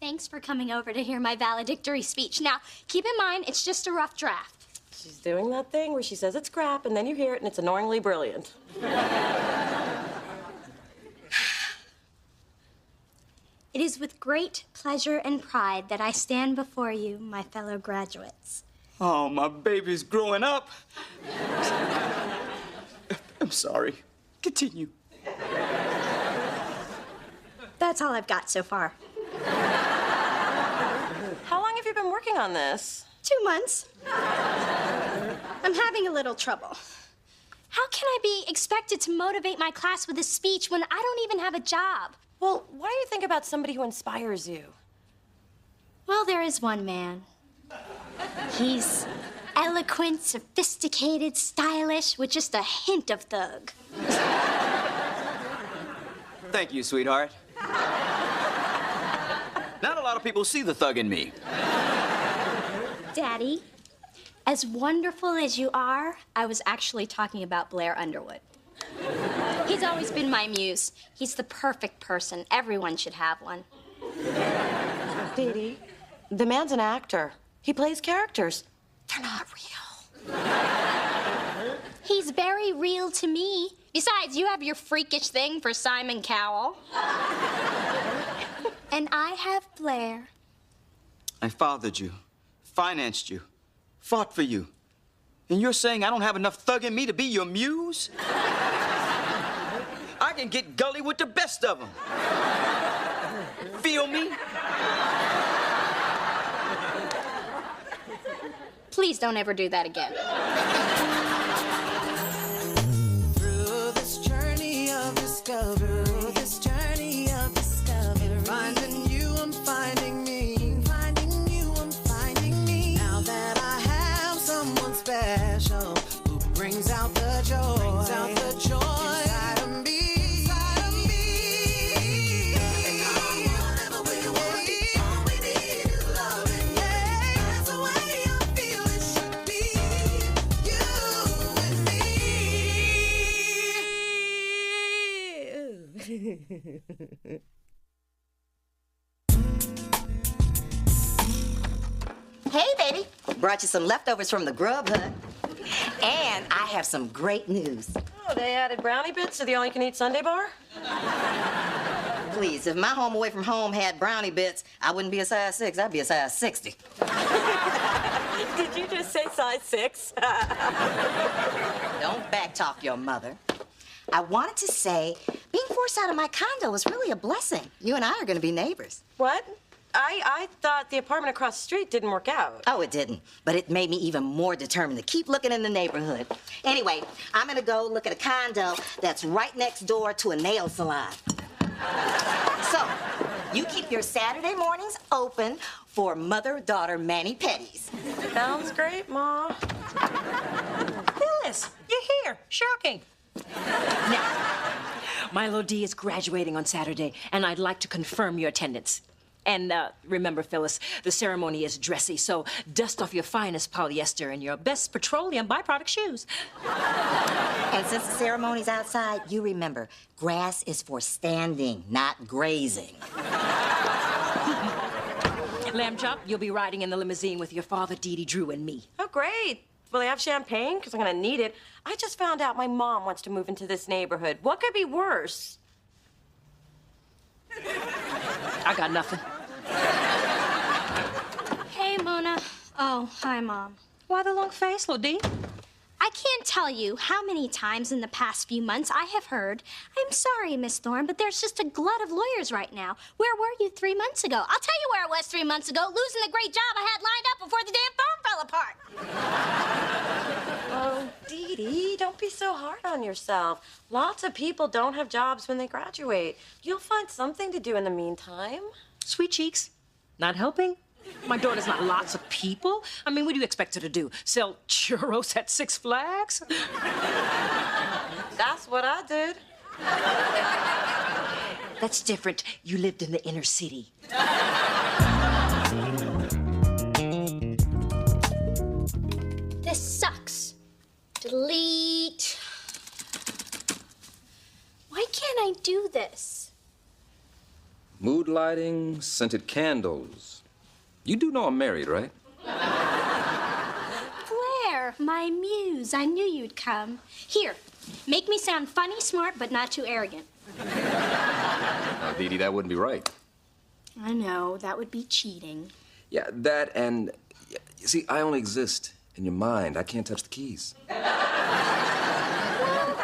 Thanks for coming over to hear my valedictory speech. Now, keep in mind, it's just a rough draft. She's doing that thing where she says it's crap, and then you hear it, and it's annoyingly brilliant. It is with great pleasure and pride that I stand before you, my fellow graduates. Oh, my baby's growing up. I'm sorry. Continue. That's all I've got so far. How long have you been working on this? 2 months. I'm having a little trouble. How can I be expected to motivate my class with a speech when I don't even have a job? Well, why don't you think about somebody who inspires you? Well, there is one man. He's eloquent, sophisticated, stylish, with just a hint of thug. Thank you, sweetheart. Not a lot of people see the thug in me. Daddy, as wonderful as you are, I was actually talking about Blair Underwood. He's always been my muse. He's the perfect person. Everyone should have one. Dee Dee, the man's an actor. He plays characters. They're not real. He's very real to me. Besides, you have your freakish thing for Simon Cowell. And I have Blair. I fathered you, financed you, fought for you. And you're saying I don't have enough thug in me to be your muse? I can get gully with the best of them. Feel me? Please don't ever do that again. Through this journey of discovery, finding you, I'm finding me, finding you, I'm finding me. Now that I have someone special who brings out the joy, inside of me. And whatever we want, all we need is loving. Yeah, that's the way I feel it should be. You and me. Hey, baby. Brought you some leftovers from the grub hut. And I have some great news. Oh, they added brownie bits to the all-you-can-eat Sunday bar? Please, if my home away from home had brownie bits, I wouldn't be a size 6, I'd be a size 60. Did you just say size 6? Don't backtalk your mother. I wanted to say, being forced out of my condo was really a blessing. You and I are going to be neighbors. What? I thought the apartment across the street didn't work out. Oh, it didn't. But it made me even more determined to keep looking in the neighborhood. Anyway, I'm gonna go look at a condo that's right next door to a nail salon. So, you keep your Saturday mornings open for mother-daughter mani-pedis. Sounds great, Ma. Phyllis, you're here. Shocking. Now, Milo D is graduating on Saturday, and I'd like to confirm your attendance. And remember, Phyllis, the ceremony is dressy, so dust off your finest polyester and your best petroleum byproduct shoes. And since the ceremony's outside, you remember, grass is for standing, not grazing. Lamb Chop, you'll be riding in the limousine with your father, Dee Dee, Drew, and me. Oh, great. Will they have champagne? Because I'm going to need it. I just found out my mom wants to move into this neighborhood. What could be worse? I got nothing. Hey, Mona. Oh, hi, Mom. Why the long face, Lodi? I can't tell you how many times in the past few months I have heard, I'm sorry, Miss Thorne, but there's just a glut of lawyers right now. Where were you 3 months ago? I'll tell you where I was 3 months ago, losing the great job I had lined up before the damn firm fell apart. Oh, Dee Dee, don't be so hard on yourself. Lots of people don't have jobs when they graduate. You'll find something to do in the meantime. Sweet cheeks. Not helping? My daughter's not lots of people. I mean, what do you expect her to do? Sell churros at Six Flags? That's what I did. That's different. You lived in the inner city. This sucks. Delete. Why can't I do this? Mood lighting, scented candles. You do know I'm married, right? Blair, my muse. I knew you'd come. Here, make me sound funny, smart, but not too arrogant. Now, Dee Dee, that wouldn't be right. I know, that would be cheating. Yeah, that and... You see, I only exist in your mind. I can't touch the keys. Then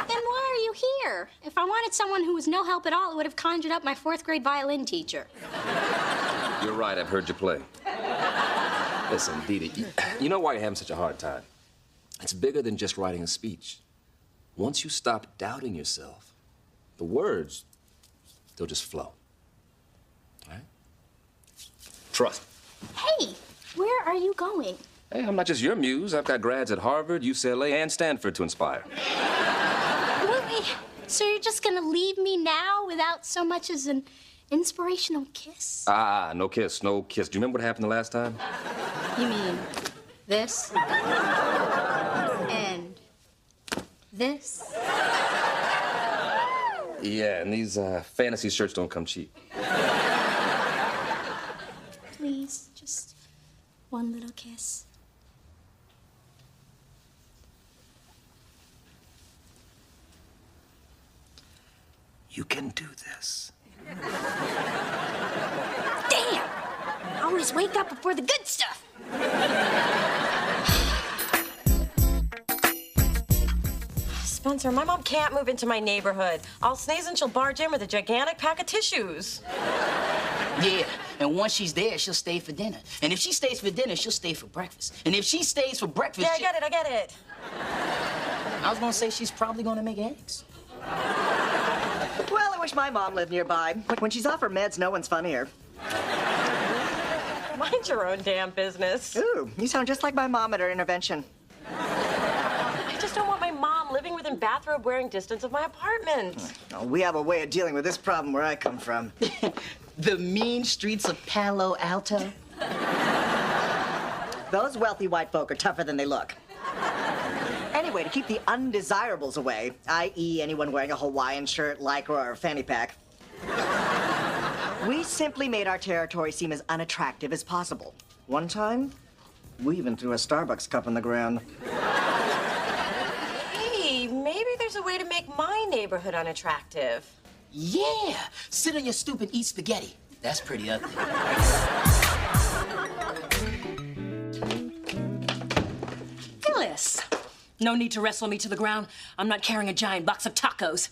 why are you here? If I wanted someone who was no help at all, I would have conjured up my 4th grade violin teacher. You're right, I've heard you play. Listen, Dee Dee, you know why you're having such a hard time? It's bigger than just writing a speech. Once you stop doubting yourself, the words, they'll just flow. All right? Trust me. Hey, where are you going? Hey, I'm not just your muse. I've got grads at Harvard, UCLA, and Stanford to inspire. Wait, so you're just gonna leave me now without so much as an inspirational kiss? No kiss, no kiss. Do you remember what happened the last time? You mean this? And this? Yeah, and these fantasy shirts don't come cheap. Please, just one little kiss. You can do this. Damn! I always wake up before the good stuff. Spencer, my mom can't move into my neighborhood. I'll sneeze and she'll barge in with a gigantic pack of tissues. Yeah, and once she's there, she'll stay for dinner. And if she stays for dinner, she'll stay for breakfast. And if she stays for breakfast, Yeah, I get it. I was gonna say she's probably gonna make eggs. Well, I wish my mom lived nearby. When she's off her meds, no one's funnier. Mind your own damn business. Ooh, you sound just like my mom at her intervention. I just don't want my mom living within bathrobe wearing distance of my apartment. Oh, we have a way of dealing with this problem where I come from. The mean streets of Palo Alto. Those wealthy white folk are tougher than they look. Anyway, to keep the undesirables away, i.e. anyone wearing a Hawaiian shirt, lycra, or fanny pack, we simply made our territory seem as unattractive as possible. One time, we even threw a Starbucks cup on the ground. Hey, maybe there's a way to make my neighborhood unattractive. Yeah, sit on your stoop and eat spaghetti. That's pretty ugly. Phyllis, no need to wrestle me to the ground. I'm not carrying a giant box of tacos.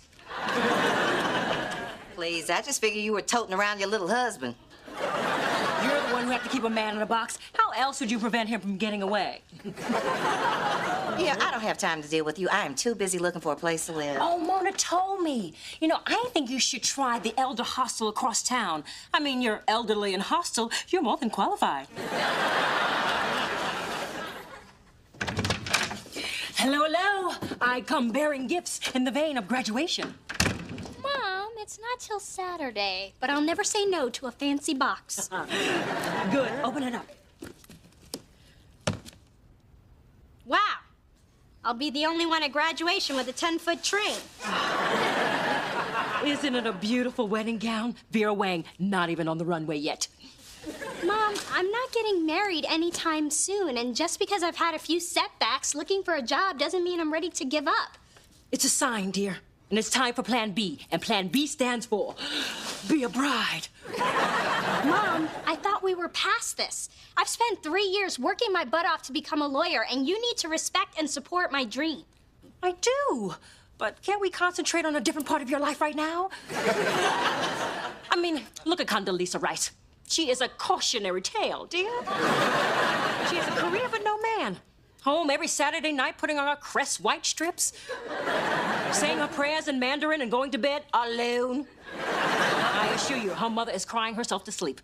Please, I just figured you were toting around your little husband. You're the one who had to keep a man in a box. How else would you prevent him from getting away? Yeah, I don't have time to deal with you. I am too busy looking for a place to live. Oh, Mona told me. You know, I think you should try the elder hostel across town. I mean, you're elderly and hostile. You're more than qualified. Hello, hello. I come bearing gifts in the vein of graduation. Mom, it's not till Saturday, but I'll never say no to a fancy box. Good. Open it up. Wow. I'll be the only one at graduation with a 10-foot train. Isn't it a beautiful wedding gown? Vera Wang, not even on the runway yet. Mom, I'm not getting married anytime soon, and just because I've had a few setbacks, looking for a job doesn't mean I'm ready to give up. It's a sign, dear. And it's time for Plan B. And Plan B stands for be a bride. Mom, I thought we were past this. I've spent 3 years working my butt off to become a lawyer, and you need to respect and support my dream. I do. But can't we concentrate on a different part of your life right now? I mean, look at Condoleezza Rice. She is a cautionary tale, dear. She has a career but no man. Home every Saturday night putting on her Crest white strips. Saying her prayers in Mandarin and going to bed alone. I assure you, her mother is crying herself to sleep.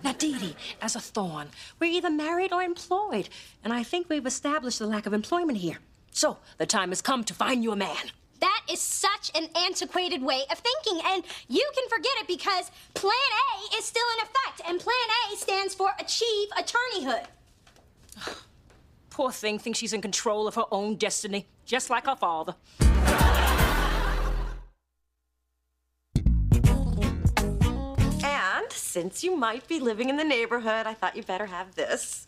Now, Dee Dee, as a thorn, we're either married or employed. And I think we've established the lack of employment here. So, the time has come to find you a man. That is such an antiquated way of thinking, and you can forget it because Plan A is still in effect, and Plan A stands for Achieve Attorneyhood. Poor thing thinks she's in control of her own destiny, just like her father. since you might be living in the neighborhood, I thought you better have this.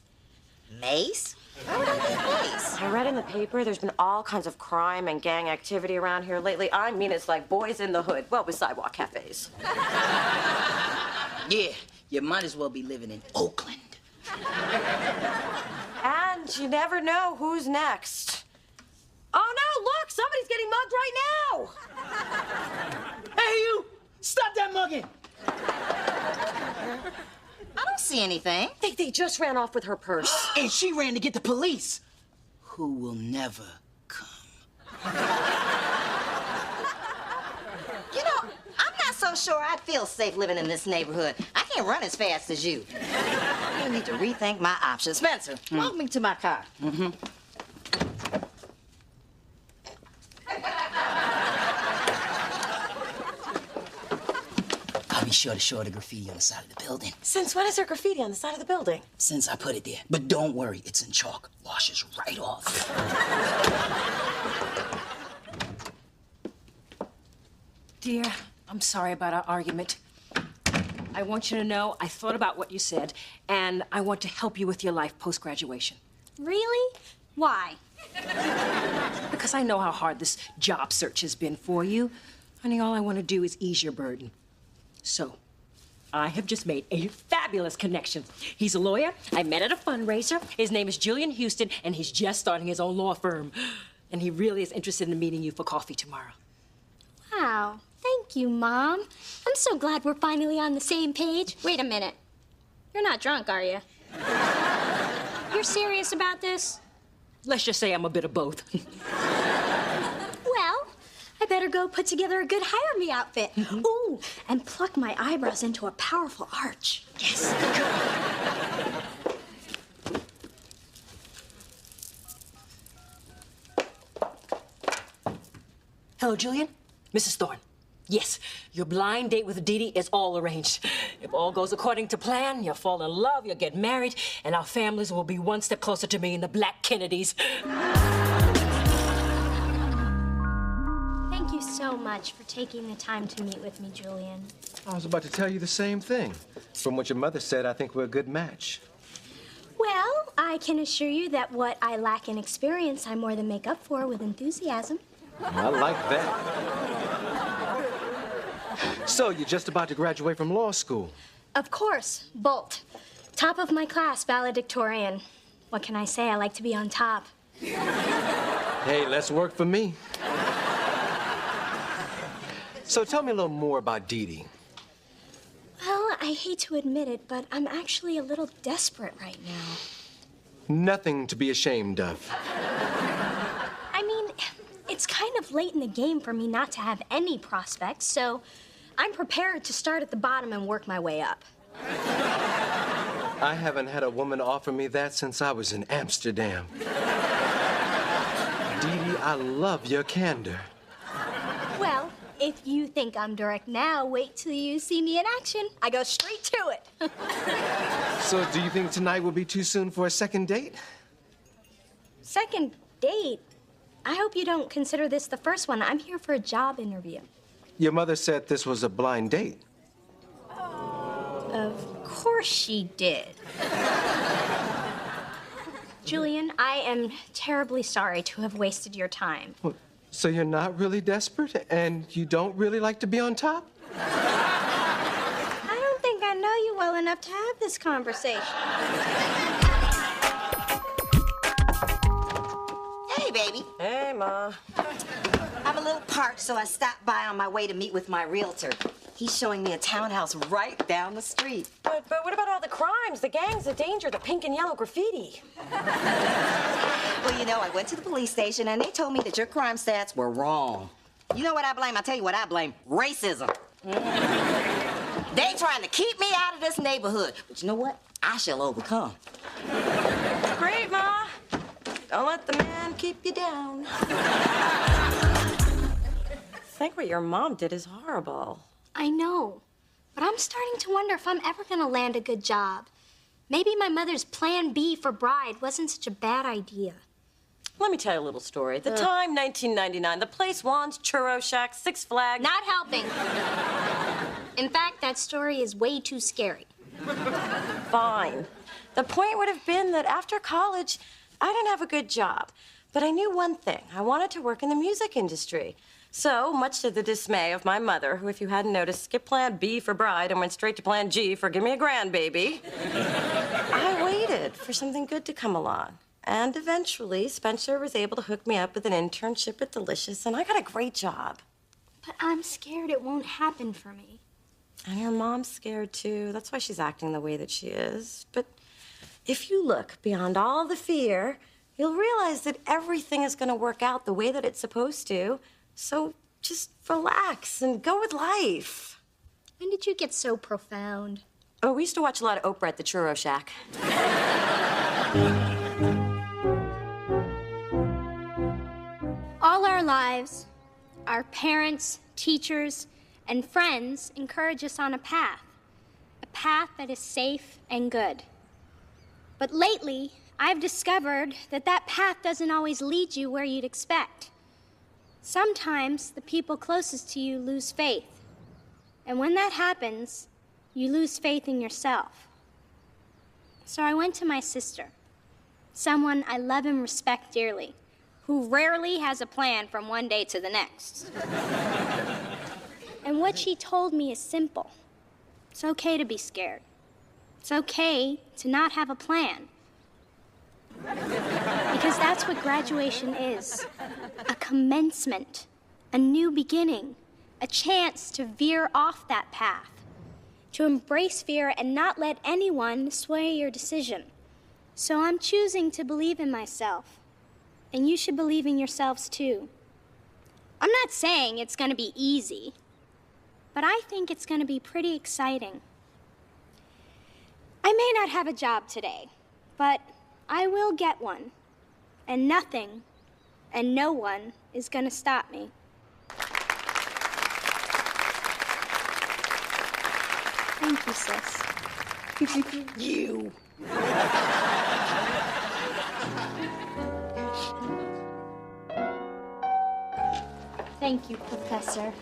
Mace? Why would I need mace? I read in the paper there's been all kinds of crime and gang activity around here lately. I mean, it's like boys in the hood. Well, with sidewalk cafes. Yeah, you might as well be living in Oakland. And you never know who's next. Oh, no, look! Somebody's getting mugged right now! Hey, you! Stop that mugging! I don't see anything. They just ran off with her purse. And she ran to get the police, who will never come. You know, I'm not so sure I'd feel safe living in this neighborhood. I can't run as fast as you. I need to rethink my options. Spencer, walk me to my car. I'll be sure to show the graffiti on the side of the building Since when is there graffiti on the side of the building? since I put it there. But don't worry, it's in chalk. Washes right off. Dear, I'm sorry about our argument. I want you to know I thought about what you said, and I want to help you with your life post-graduation. Really? Why? Because I know how hard this job search has been for you. Honey, all I want to do is ease your burden. So, I have just made a fabulous connection. He's a lawyer. I met at a fundraiser. His name is Julian Houston, and he's just starting his own law firm. And he really is interested in meeting you for coffee tomorrow. Wow. Thank you, Mom. I'm so glad we're finally on the same page. Wait a minute. You're not drunk, are you? You're serious about this? Let's just say I'm a bit of both. Well, I better go put together a good hire me outfit. Ooh, and pluck my eyebrows into a powerful arch. Yes. Hello, Julian? Mrs. Thorne. Yes, your blind date with Dee Dee is all arranged. If all goes according to plan, you'll fall in love, you'll get married, and our families will be one step closer to being the Black Kennedys. Thank you so much for taking the time to meet with me, Julian. I was about to tell you the same thing. From what your mother said, I think we're a good match. Well, I can assure you that what I lack in experience, I more than make up for with enthusiasm. I like that. So, you're just about to graduate from law school. Of course, Bolt. Top of my class, valedictorian. What can I say? I like to be on top. Hey, less work for me. So tell me a little more about Dee Dee. Well, I hate to admit it, but I'm actually a little desperate right now. Nothing to be ashamed of. I mean, it's kind of late in the game for me not to have any prospects, so I'm prepared to start at the bottom and work my way up. I haven't had a woman offer me that since I was in Amsterdam. Dee Dee, I love your candor. Well, if you think I'm direct now, wait till you see me in action. I go straight to it. So, do you think tonight will be too soon for a second date? Second date? I hope you don't consider this the first one. I'm here for a job interview. Your mother said this was a blind date. Of course she did. Julian, I am terribly sorry to have wasted your time. So you're not really desperate, and you don't really like to be on top? I don't think I know you well enough to have this conversation. Hey, baby. Hey, Ma. I'm a little parched, so I stopped by on my way to meet with my realtor. He's showing me a townhouse right down the street. But what about all the crimes, the gangs, the danger, the pink and yellow graffiti? Well, you know, I went to the police station, and they told me that your crime stats were wrong. You know what I blame? I'll tell you what I blame. Racism. They trying to keep me out of this neighborhood. But you know what? I shall overcome. Great, Ma. Don't let the man keep you down. I think what your mom did is horrible. I know, but I'm starting to wonder if I'm ever gonna land a good job. Maybe my mother's plan B for bride wasn't such a bad idea. Let me tell you a little story. At the time, 1999, the place, Juan's Churro Shack, Six Flags. Not helping. In fact, that story is way too scary. Fine. The point would have been that after college, I didn't have a good job. But I knew one thing. I wanted to work in the music industry. So, much to the dismay of my mother, who, if you hadn't noticed, skipped plan B for bride and went straight to plan G for give me a grandbaby, I waited for something good to come along. And eventually, Spencer was able to hook me up with an internship at Delicious, and I got a great job. But I'm scared it won't happen for me. And your mom's scared, too. That's why she's acting the way that she is. But if you look beyond all the fear, you'll realize that everything is going to work out the way that it's supposed to. So just relax and go with life. When did you get so profound? Oh, we used to watch a lot of Oprah at the Churro Shack. All our lives, our parents, teachers, and friends encourage us on a path that is safe and good. But lately, I've discovered that that path doesn't always lead you where you'd expect. Sometimes the people closest to you lose faith. And when that happens, you lose faith in yourself. So I went to my sister, someone I love and respect dearly, who rarely has a plan from one day to the next. And what she told me is simple. It's okay to be scared. It's okay to not have a plan. Because that's what graduation is. A commencement, a new beginning, a chance to veer off that path, to embrace fear and not let anyone sway your decision. So I'm choosing to believe in myself, and you should believe in yourselves too. I'm not saying it's going to be easy, but I think it's going to be pretty exciting. I may not have a job today, but I will get one, and nothing and no one is going to stop me. Thank you, sis. You. Thank you, Professor.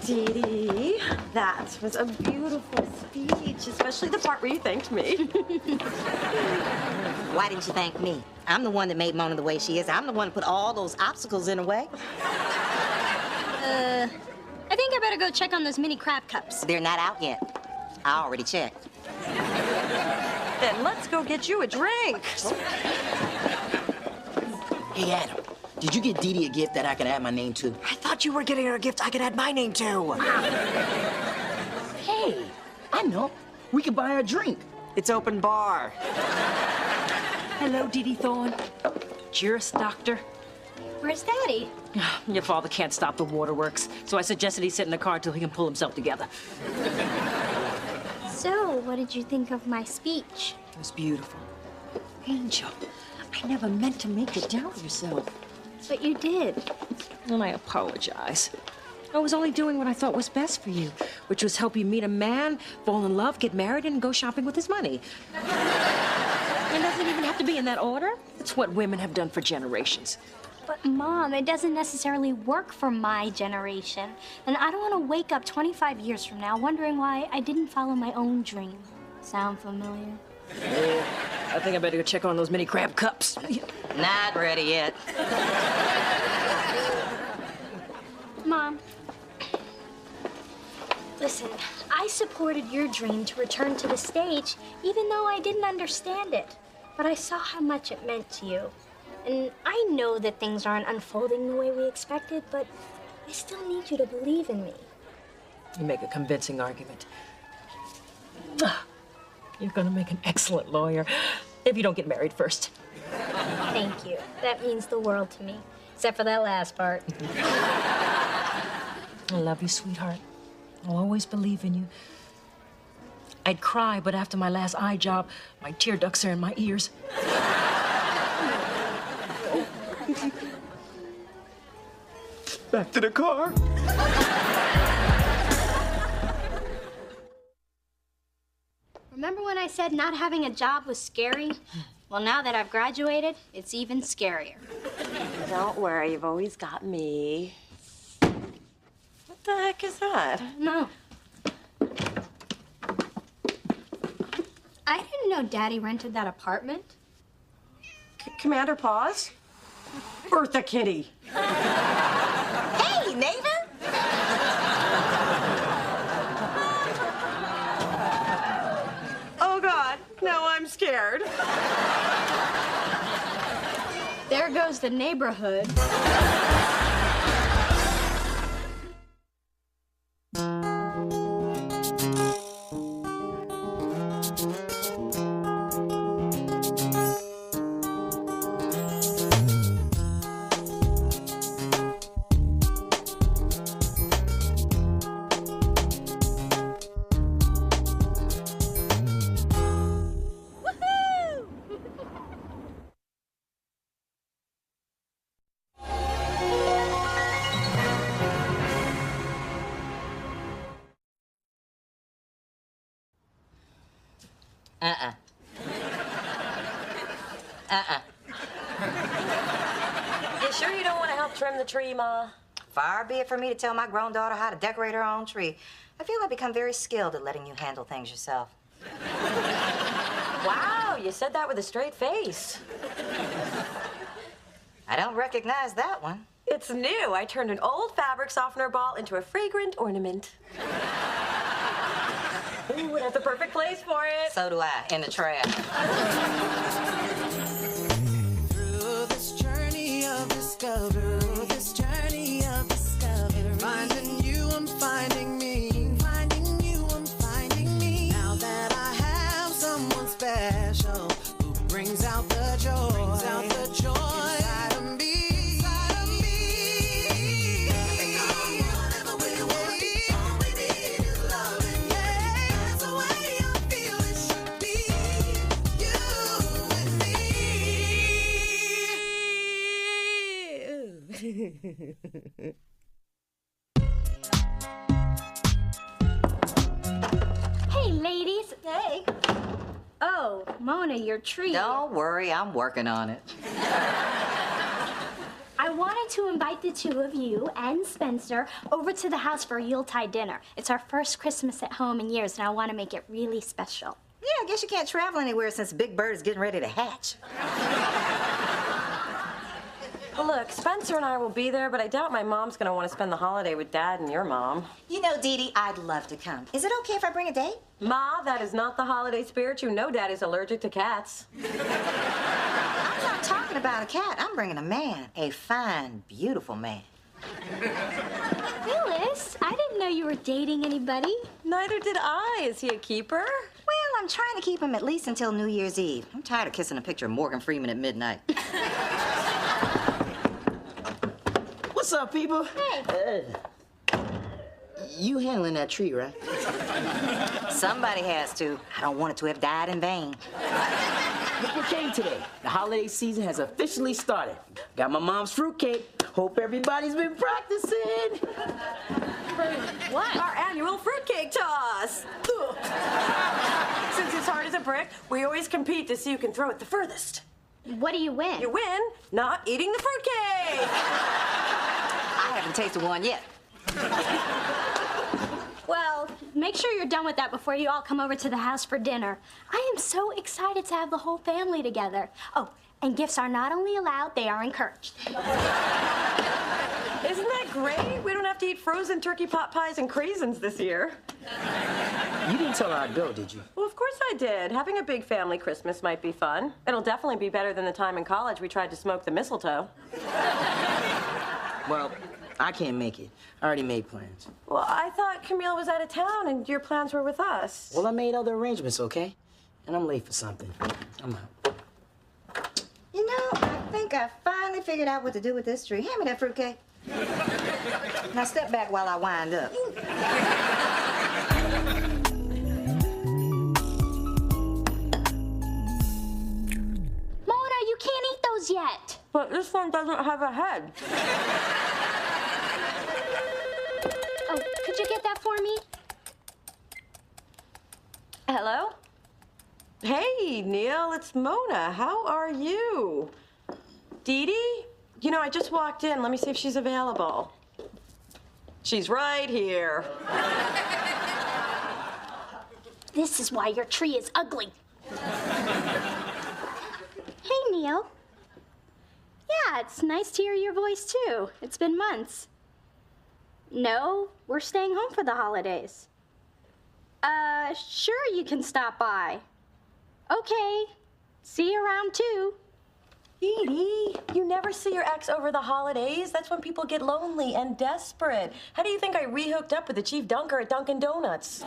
Dee Dee, that was a beautiful speech, especially the part where you thanked me. Why didn't you thank me? I'm the one that made Mona the way she is. I'm the one that put all those obstacles in her way. I think I better go check on those mini crab cups. They're not out yet. I already checked. Then let's go get you a drink. Hey, Adam, did you get Dee Dee a gift that I can add my name to? I thought you were getting her a gift I could add my name to. Hey, I know. We could buy her a drink. It's open bar. Hello, Dee Dee Thorne. Cheers, Doctor. Where's Daddy? Your father can't stop the waterworks, so I suggested he sit in the car till he can pull himself together. So, what did you think of my speech? It was beautiful. Angel, I never meant to make you doubt yourself. But you did. And I apologize. I was only doing what I thought was best for you, which was help you meet a man, fall in love, get married, and go shopping with his money. It doesn't even have to be in that order. It's what women have done for generations. But, Mom, it doesn't necessarily work for my generation. And I don't want to wake up 25 years from now wondering why I didn't follow my own dream. Sound familiar? Yeah, I think I better go check on those mini crab cups. Not ready yet. Mom, listen, I supported your dream to return to the stage, even though I didn't understand it. But I saw how much it meant to you. And I know that things aren't unfolding the way we expected, but I still need you to believe in me. You make a convincing argument. You're gonna make an excellent lawyer if you don't get married first. Thank you. That means the world to me, except for that last part. I love you, sweetheart. I'll always believe in you. I'd cry, but after my last eye job, my tear ducts are in my ears. Back to the car. Remember when I said not having a job was scary? Well, now that I've graduated, it's even scarier. Don't worry, you've always got me. What the heck is that? No. I didn't know Daddy rented that apartment. Commander, pause. Bertha Kitty. Hey, neighbor! Oh, God. Now I'm scared. There goes the neighborhood. You sure you don't want to help trim the tree, Ma? Far be it from me to tell my grown daughter how to decorate her own tree. I feel I've become very skilled at letting you handle things yourself. Wow, you said that with a straight face. I don't recognize that one. It's new. I turned an old fabric softener ball into a fragrant ornament. Ooh, we have the perfect place for it. So do I, in the trash. Through this journey of discovery, finding you, I'm finding me. Finding you, I'm finding me. Now that I have someone special who brings out the joy, inside of me. Whatever we want, all we need is loving. Yeah, that's the way I feel it should be. You and me. Hey, ladies. Hey. Oh, Mona, your tree. Don't worry, I'm working on it. I wanted to invite the two of you and Spencer over to the house for a Yuletide dinner. It's our first Christmas at home in years, and I want to make it really special. Yeah, I guess you can't travel anywhere since Big Bird is getting ready to hatch. Well, look, Spencer and I will be there, but I doubt my mom's going to want to spend the holiday with Dad and your mom. You know, Dee Dee, I'd love to come. Is it okay if I bring a date? Ma, that is not the holiday spirit. You know Daddy's allergic to cats. I'm not talking about a cat. I'm bringing a man. A fine, beautiful man. Phyllis, I didn't know you were dating anybody. Neither did I. Is he a keeper? Well, I'm trying to keep him at least until New Year's Eve. I'm tired of kissing a picture of Morgan Freeman at midnight. What's up, people? Hey. You handling that tree, right? Somebody has to. I don't want it to have died in vain. Look what came today. The holiday season has officially started. Got my mom's fruitcake. Hope everybody's been practicing. What? Our annual fruitcake toss. Since it's hard as a brick, we always compete to see who can throw it the furthest. What do you win? You win not eating the fruitcake. I haven't tasted one yet. Well, make sure you're done with that before you all come over to the house for dinner. I am so excited to have the whole family together. Oh, and gifts are not only allowed, they are encouraged. Isn't that great? We don't have to eat frozen turkey pot pies and craisins this year. You didn't tell her I'd go, did you? Well, of course I did. Having a big family Christmas might be fun. It'll definitely be better than the time in college we tried to smoke the mistletoe. Well, I can't make it. I already made plans. Well, I thought Camille was out of town and your plans were with us. Well, I made other arrangements, okay? And I'm late for something. I'm out. You know, I think I finally figured out what to do with this tree. Hand me that fruitcake. Now step back while I wind up. Mona, you can't eat those yet. But this one doesn't have a head. Oh, could you get that for me? Hello? Hey, Neil, it's Mona. How are you? Dee Dee? You know, I just walked in. Let me see if she's available. She's right here. This is why your tree is ugly. Hey, Neil. Yeah, it's nice to hear your voice, too. It's been months. No, we're staying home for the holidays. Sure you can stop by. Okay. See you around, too. Edie, you never see your ex over the holidays. That's when people get lonely and desperate. How do you think I rehooked up with the chief dunker at Dunkin' Donuts?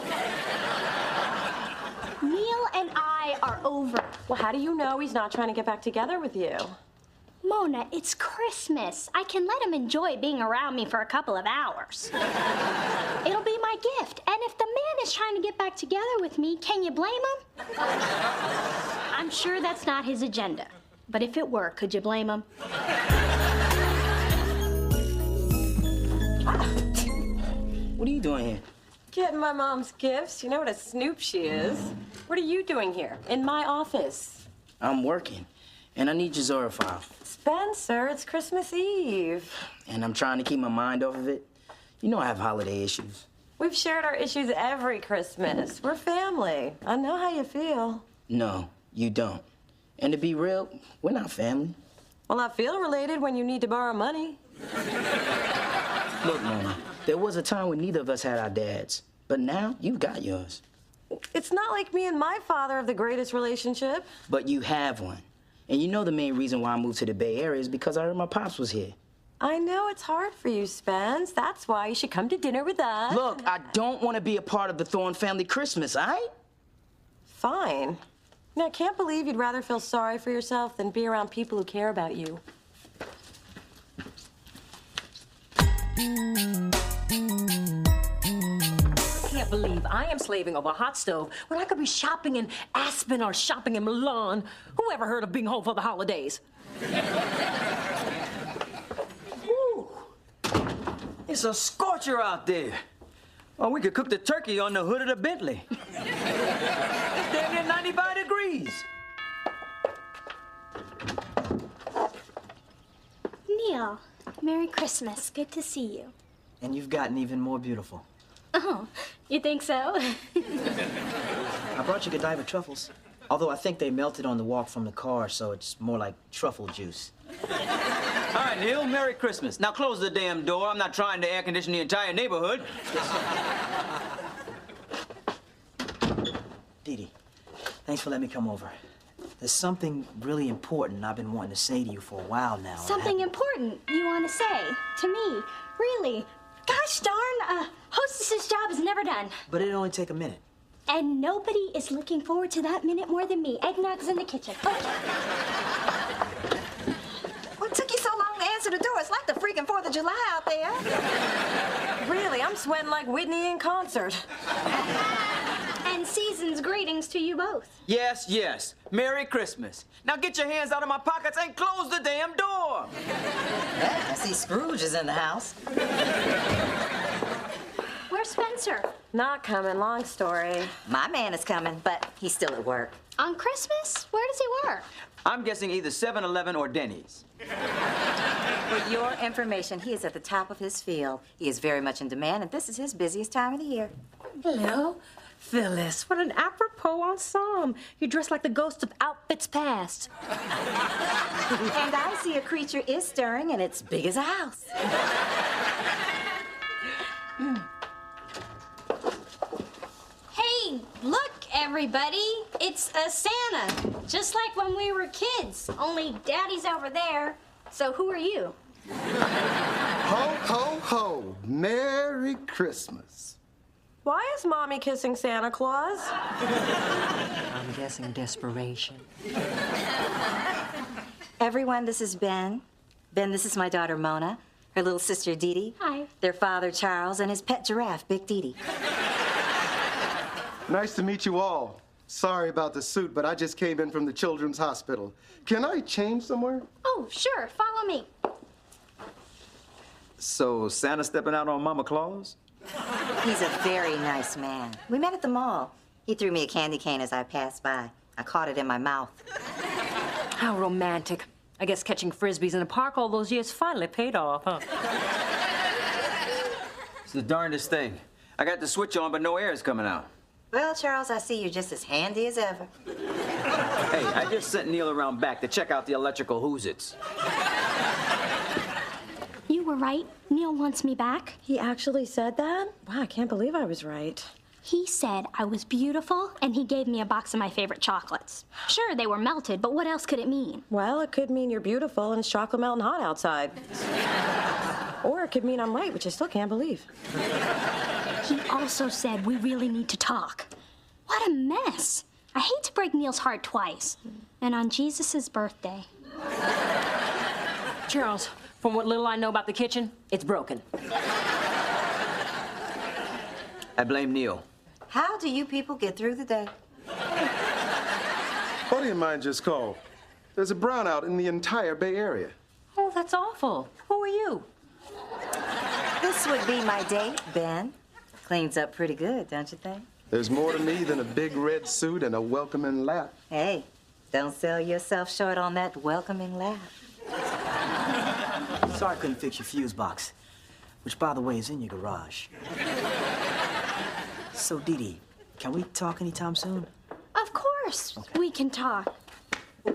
Neil and I are over. Well, how do you know he's not trying to get back together with you? Mona, it's Christmas. I can let him enjoy being around me for a couple of hours. It'll be my gift. And if the man is trying to get back together with me, can you blame him? I'm sure that's not his agenda. But if it were, could you blame him? What are you doing here? Getting my mom's gifts. You know what a snoop she is. What are you doing here? In my office. I'm working, and I need your Zora file. Spencer, it's Christmas Eve. And I'm trying to keep my mind off of it. You know I have holiday issues. We've shared our issues every Christmas. We're family. I know how you feel. No, you don't. And to be real, we're not family. Well, I feel related when you need to borrow money. Look, Mona, there was a time when neither of us had our dads. But now, you've got yours. It's not like me and my father have the greatest relationship. But you have one. And you know the main reason why I moved to the Bay Area is because I heard my pops was here. I know it's hard for you, Spence. That's why you should come to dinner with us. Look, I don't want to be a part of the Thorne family Christmas, all right? Fine. I can't believe you'd rather feel sorry for yourself than be around people who care about you. I can't believe I am slaving over a hot stove when I could be shopping in Aspen or shopping in Milan. Who ever heard of being home for the holidays? Woo. It's a scorcher out there. Oh, we could cook the turkey on the hood of the Bentley. It's damn near 95 degrees. Neil, Merry Christmas. Good to see you. And you've gotten even more beautiful. Oh, you think so? I brought you Godiva truffles. Although I think they melted on the walk from the car, so it's more like truffle juice. All right, Neil, Merry Christmas. Now close the damn door. I'm not trying to air condition the entire neighborhood. Dee Dee, thanks for letting me come over. There's something really important I've been wanting to say to you for a while now. Something important you want to say to me? Really? Gosh darn, hostess's job is never done. But it'll only take a minute. And nobody is looking forward to that minute more than me. Eggnog's in the kitchen. Okay. What took you so long to answer the door? It's like the freaking 4th of July out there. Really, I'm sweating like Whitney in concert. And season's greetings to you both. Yes, yes. Merry Christmas. Now get your hands out of my pockets and close the damn door. I see Scrooge is in the house. Where's Spencer? Not coming, long story. My man is coming, but he's still at work. On Christmas? Where does he work? I'm guessing either 7-Eleven or Denny's. For your information, he is at the top of his field. He is very much in demand, and this is his busiest time of the year. Hello? Phyllis, what an apropos ensemble. You dress like the ghost of outfits past. And I see a creature is stirring, and it's big as a house. Hey, look, everybody. It's a Santa. Just like when we were kids. Only Daddy's over there. So who are you? Ho, ho, ho. Merry Christmas. Why is Mommy kissing Santa Claus? I'm guessing desperation. Everyone, this is Ben. Ben, this is my daughter, Mona. Her little sister, Dee Dee. Hi. Their father, Charles, and his pet giraffe, Big Dee Dee. Nice to meet you all. Sorry about the suit, but I just came in from the Children's Hospital. Can I change somewhere? Oh, sure. Follow me. So Santa stepping out on Mama Claus? He's a very nice man. We met at the mall. He threw me a candy cane as I passed by. I caught it in my mouth. How romantic. I guess catching frisbees in the park all those years finally paid off, huh? It's the darndest thing. I got the switch on, but no air is coming out. Well, Charles, I see you're just as handy as ever. Hey, I just sent Neil around back to check out the electrical who's-its. You were right. Neil wants me back. He actually said that? Wow, I can't believe I was right. He said I was beautiful, and he gave me a box of my favorite chocolates. Sure, they were melted, but what else could it mean? Well, it could mean you're beautiful and it's chocolate melting hot outside. Or it could mean I'm right, which I still can't believe. He also said we really need to talk. What a mess. I hate to break Neil's heart twice. And on Jesus' birthday. Charles, from what little I know about the kitchen, it's broken. I blame Neil. How do you people get through the day? A buddy of mine just called. There's a brownout in the entire Bay Area. Oh, that's awful. Who are you? This would be my date, Ben. Cleans up pretty good, don't you think? There's more to me than a big red suit and a welcoming laugh. Hey, don't sell yourself short on that welcoming laugh. Sorry I couldn't fix your fuse box, which, by the way, is in your garage. So, Dee Dee, can we talk anytime soon? Of course, we can talk. Go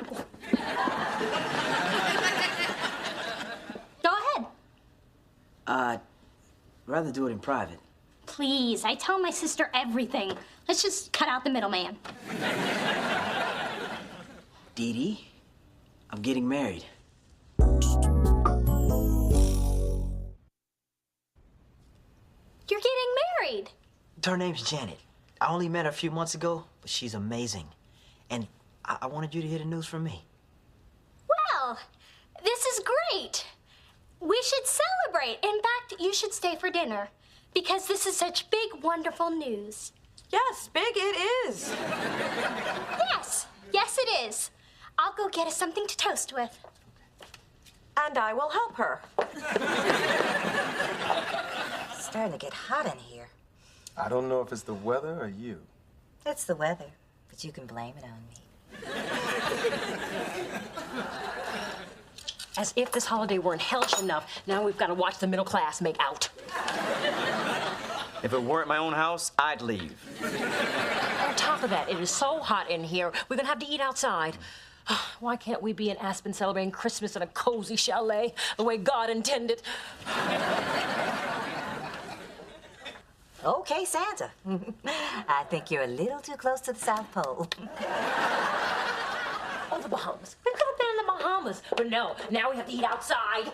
ahead. Rather do it in private. Please, I tell my sister everything. Let's just cut out the middleman. Dee Dee, I'm getting married. You're getting married. Her name's Janet. I only met her a few months ago, but she's amazing. And I wanted you to hear the news from me. Well, this is great. We should celebrate. In fact, you should stay for dinner because this is such big, wonderful news. Yes, big it is. Yes, it is. I'll go get us something to toast with. And I will help her. It's starting to get hot in here. I don't know if it's the weather or you. It's the weather, but you can blame it on me. As if this holiday weren't hellish enough, now we've got to watch the middle class make out. If it weren't my own house, I'd leave. On top of that, it is so hot in here, we're gonna have to eat outside. Why can't we be in Aspen celebrating Christmas in a cozy chalet, the way God intended? Okay, Santa. I think you're a little too close to the South Pole. Oh, the Bahamas. We could have been in the Bahamas. But no, now we have to eat outside.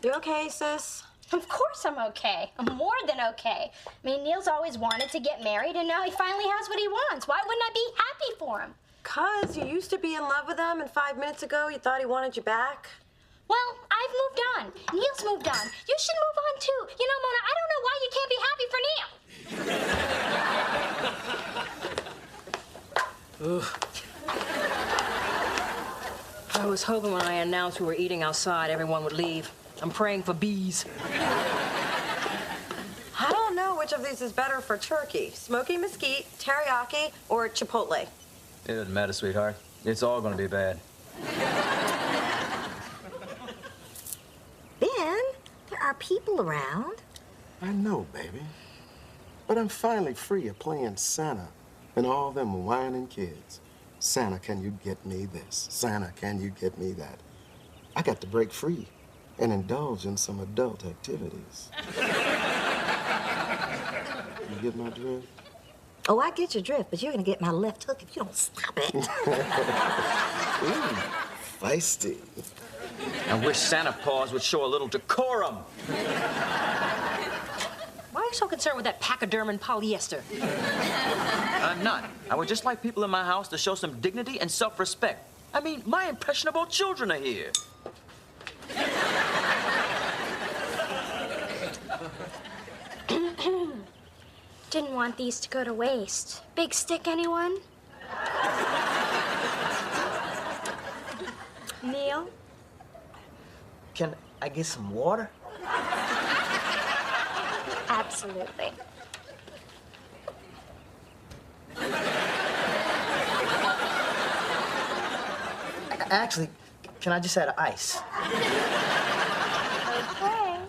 You okay, sis? Of course I'm okay. I'm more than okay. I mean, Neil's always wanted to get married, and now he finally has what he wants. Why wouldn't I be happy for him? 'Cause you used to be in love with him, and 5 minutes ago you thought he wanted you back. Well, I've moved on. Neil's moved on. You should move on, too. You know, Mona, I don't know why you can't be happy for Neil. I was hoping when I announced we were eating outside, everyone would leave. I'm praying for bees. I don't know which of these is better for turkey. Smoky mesquite, teriyaki, or chipotle. It doesn't matter, sweetheart. It's all gonna be bad. Ben, there are people around. I know, baby. But I'm finally free of playing Santa and all them whining kids. Santa, can you get me this? Santa, can you get me that? I got to break free and indulge in some adult activities. You get my drift? Oh, I get your drift, but you're gonna get my left hook if you don't stop it. Ooh, feisty. I wish Santa Claus would show a little decorum. Why are you so concerned with that pachyderm polyester? I'm not. I would just like people in my house to show some dignity and self-respect. I mean, my impressionable children are here. Didn't want these to go to waste. Big stick, anyone? Neil? Can I get some water? Absolutely. Actually, can I just add ice? Okay.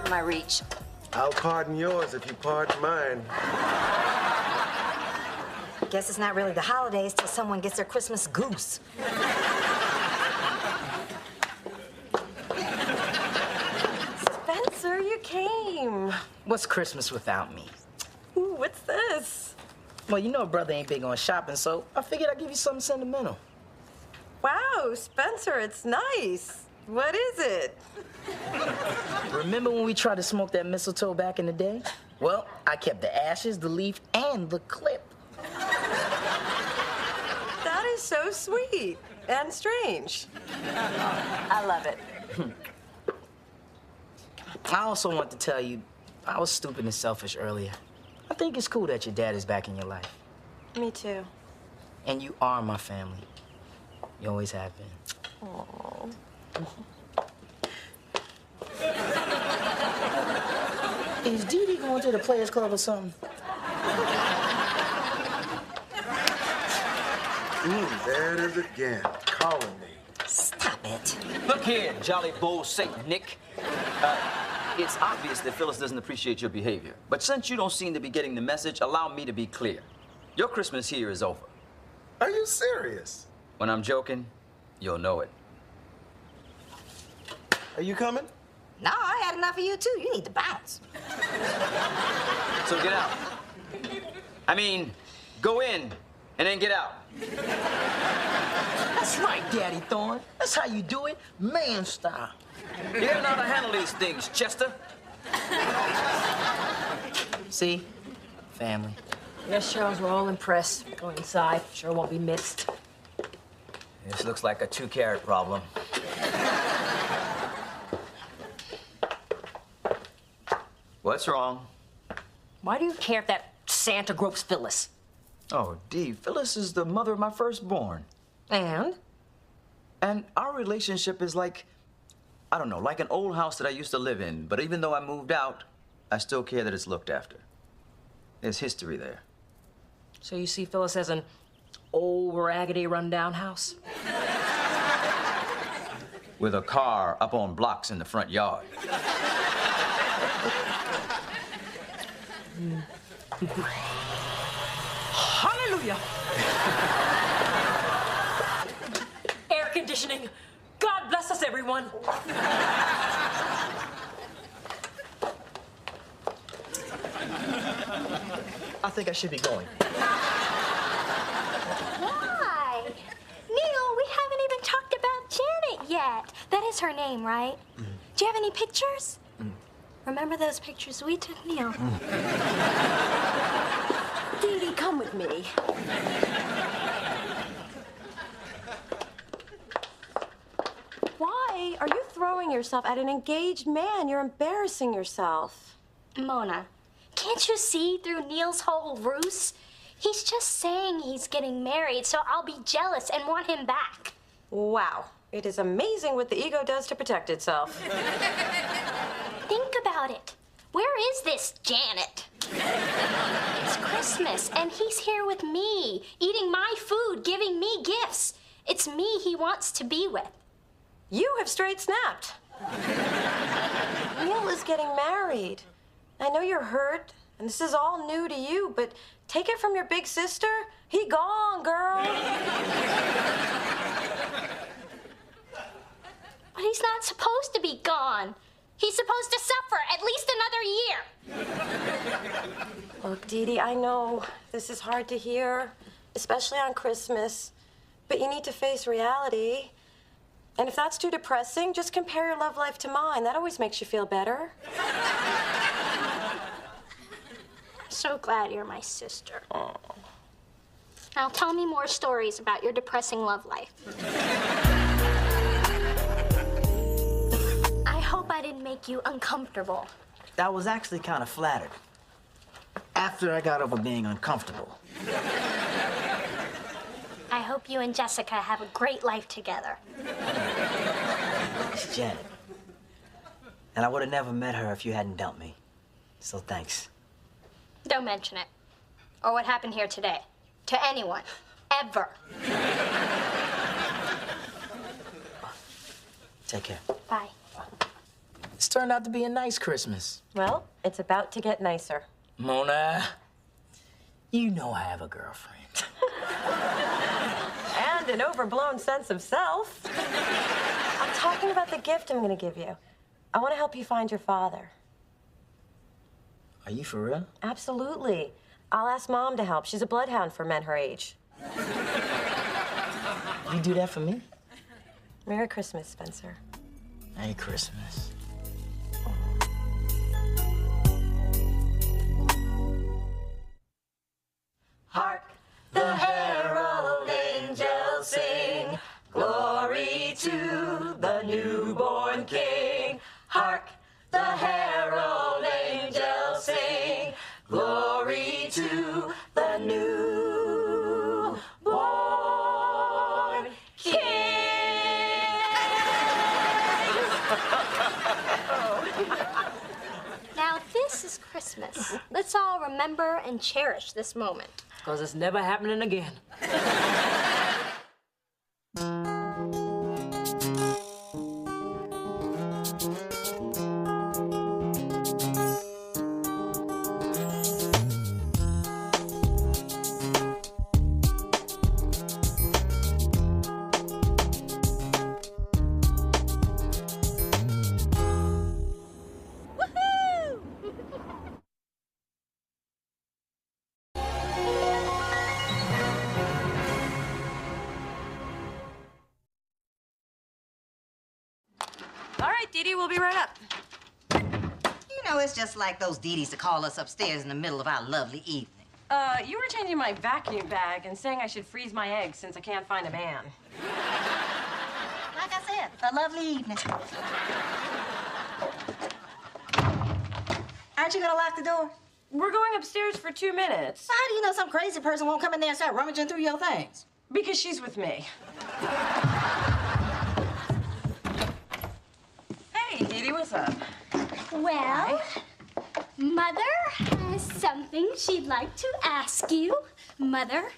pardon my reach. I'll pardon yours if you pardon mine. Guess it's not really the holidays till someone gets their Christmas goose. Spencer, you came. What's Christmas without me? Ooh, what's this? Well, you know a brother ain't big on shopping, so I figured I'd give you something sentimental. Wow, Spencer, it's nice. What is it? Remember when we tried to smoke that mistletoe back in the day? Well, I kept the ashes, the leaf, and the clip. That is so sweet and strange. I love it. I also want to tell you, I was stupid and selfish earlier. I think it's cool that your dad is back in your life. Me too. And you are my family. You always have been. Aww. Is Dee Dee going to the Players Club or something? There it is again, calling me. Stop it. Look here, jolly bull Satan Nick. It's obvious that Phyllis doesn't appreciate your behavior. But since you don't seem to be getting the message, allow me to be clear. Your Christmas here is over. Are you serious? When I'm joking, you'll know it. Are you coming? No, I had enough of you too. You need to bounce. So get out. I mean, go in and then get out. That's right, Daddy Thorne. That's how you do it, man style. You gotta know how to handle these things, Chester. See? Family. Yes, Charles, we're all impressed. Go inside. Sure won't be missed. This looks like a 2-carat problem. What's wrong? Why do you care if that Santa gropes Phyllis? Oh, Dee, Phyllis is the mother of my firstborn. And? And our relationship is like, I don't know, like an old house that I used to live in. But even though I moved out, I still care that it's looked after. There's history there. So you see Phyllis as an old, raggedy, rundown house? With a car up on blocks in the front yard. Hallelujah! Air conditioning. God bless us, everyone. I think I should be going. Why? Neil, we haven't even talked about Janet yet. That is her name, right? Do you have any pictures? Remember those pictures we took, Neil? Dee Dee, come with me. Why are you throwing yourself at an engaged man? You're embarrassing yourself. Mona, can't you see through Neil's whole ruse? He's just saying he's getting married, so I'll be jealous and want him back. Wow. It is amazing what the ego does to protect itself. Think about it. Where is this Janet? It's Christmas, and he's here with me, eating my food, giving me gifts. It's me he wants to be with. You have straight snapped. Neil is getting married. I know you're hurt, and this is all new to you, but take it from your big sister. He gone, girl. But he's not supposed to be gone. He's supposed to suffer at least another year. Look, Dee Dee, I know this is hard to hear, especially on Christmas, but you need to face reality. And if that's too depressing, just compare your love life to mine. That always makes you feel better. I'm so glad you're my sister. Now tell me more stories about your depressing love life. I hope I didn't make you uncomfortable. I was actually kind of flattered. After I got over being uncomfortable. I hope you and Jessica have a great life together. It's Janet. And I would have never met her if you hadn't dumped me. So thanks. Don't mention it. Or what happened here today. To anyone. Ever. Take care. Bye. It's turned out to be a nice Christmas. Well, it's about to get nicer. Mona, you know I have a girlfriend. And an overblown sense of self. I'm talking about the gift I'm going to give you. I want to help you find your father. Are you for real? Absolutely. I'll ask Mom to help. She's a bloodhound for men her age. You do that for me? Merry Christmas, Spencer. Merry Christmas. Hark the herald angels sing, glory to the newborn King. Hark the herald angels sing, glory to the newborn King. Now, this is Christmas. Let's all remember and cherish this moment. Because it's never happening again. All right, Dee Dee, we'll be right up. You know, it's just like those Dee-Dees to call us upstairs in the middle of our lovely evening. You were changing my vacuum bag and saying I should freeze my eggs since I can't find a man. Like I said, a lovely evening. Aren't you gonna lock the door? We're going upstairs for 2 minutes. So how do you know some crazy person won't come in there and start rummaging through your things? Because she's with me. Hey, Dee Dee, what's up? Well, Mother has something she'd like to ask you. Mother?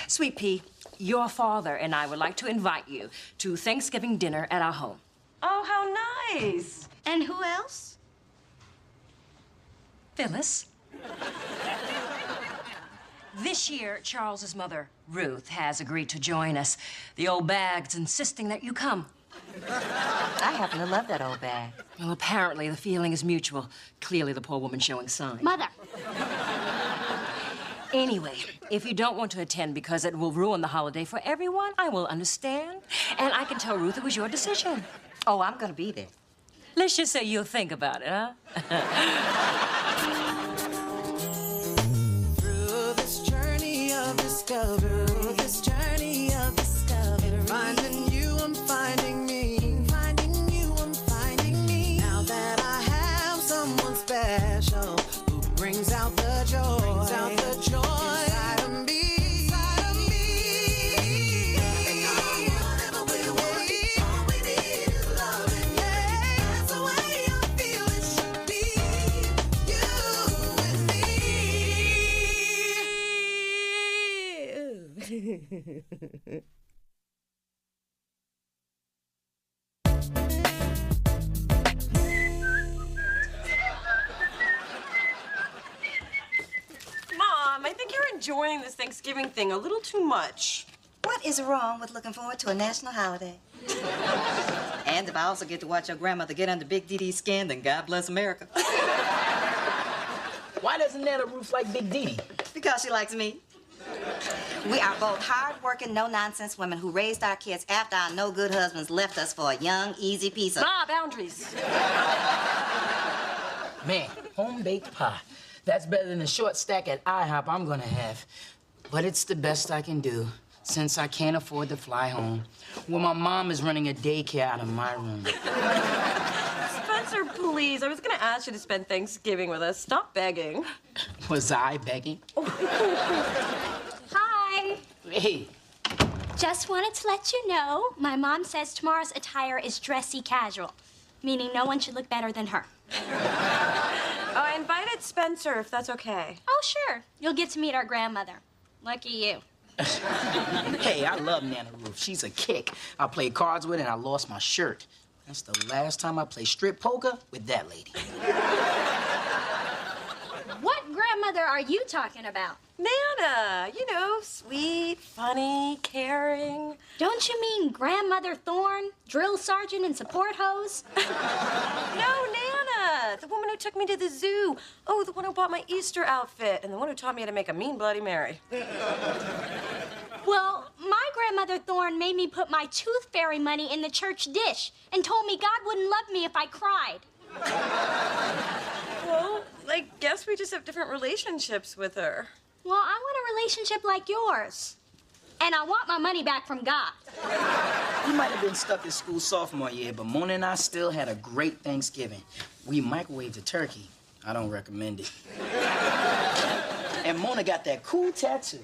Sweet Pea, your father and I would like to invite you to Thanksgiving dinner at our home. Oh, how nice. And who else? Phyllis. This year, Charles's mother, Ruth, has agreed to join us. The old bag's insisting that you come. I happen to love that old bag. Well, apparently the feeling is mutual. Clearly the poor woman's showing signs. Mother. Anyway, if you don't want to attend because it will ruin the holiday for everyone, I will understand. And I can tell Ruth it was your decision. Oh, I'm gonna be there. Let's just say you'll think about it, huh? Through this journey of discovery, finding you, I'm finding me. Finding you, I'm finding me. Now that I have someone special who brings out the joy, inside of me. Whatever we want, all we need is love. Yeah, that's the way I feel it should be. You and me. Mom, I think you're enjoying this Thanksgiving thing a little too much. What is wrong with looking forward to a national holiday? And if I also get to watch your grandmother get under Big Dee Dee's skin, then God bless America. Why doesn't Nana Ruth like Big Dee Dee? Because she likes me. We are both hard-working, no-nonsense women who raised our kids after our no-good husbands left us for a young, easy piece of... Ma, boundaries. Man, home-baked pie. That's better than the short stack at IHOP I'm gonna have. But it's the best I can do, since I can't afford to fly home. Well, my mom is running a daycare out of my room. Spencer, please. I was gonna ask you to spend Thanksgiving with us. Stop begging. Was I begging? Hi. Hey, Just wanted to let you know, my mom says tomorrow's attire is dressy casual, meaning no one should look better than her. Oh, I invited Spencer, if that's okay. Oh, sure. You'll get to meet our grandmother. Lucky you. hey, I love Nana Ruth. She's a kick. I played cards with her and I lost my shirt. That's the last time I play strip poker with that lady. What grandmother are you talking about? Nana, you know, sweet, funny, caring. Don't you mean Grandmother Thorne, drill sergeant and support hose? No, Nana, the woman who took me to the zoo. Oh, the one who bought my Easter outfit, and the one who taught me how to make a mean Bloody Mary. Well, my grandmother Thorne made me put my tooth fairy money in the church dish and told me God wouldn't love me if I cried. Well, I guess we just have different relationships with her. Well, I want a relationship like yours. And I want my money back from God. You might have been stuck at school sophomore year, but Mona and I still had a great Thanksgiving. We microwaved a turkey. I don't recommend it. And Mona got that cool tattoo.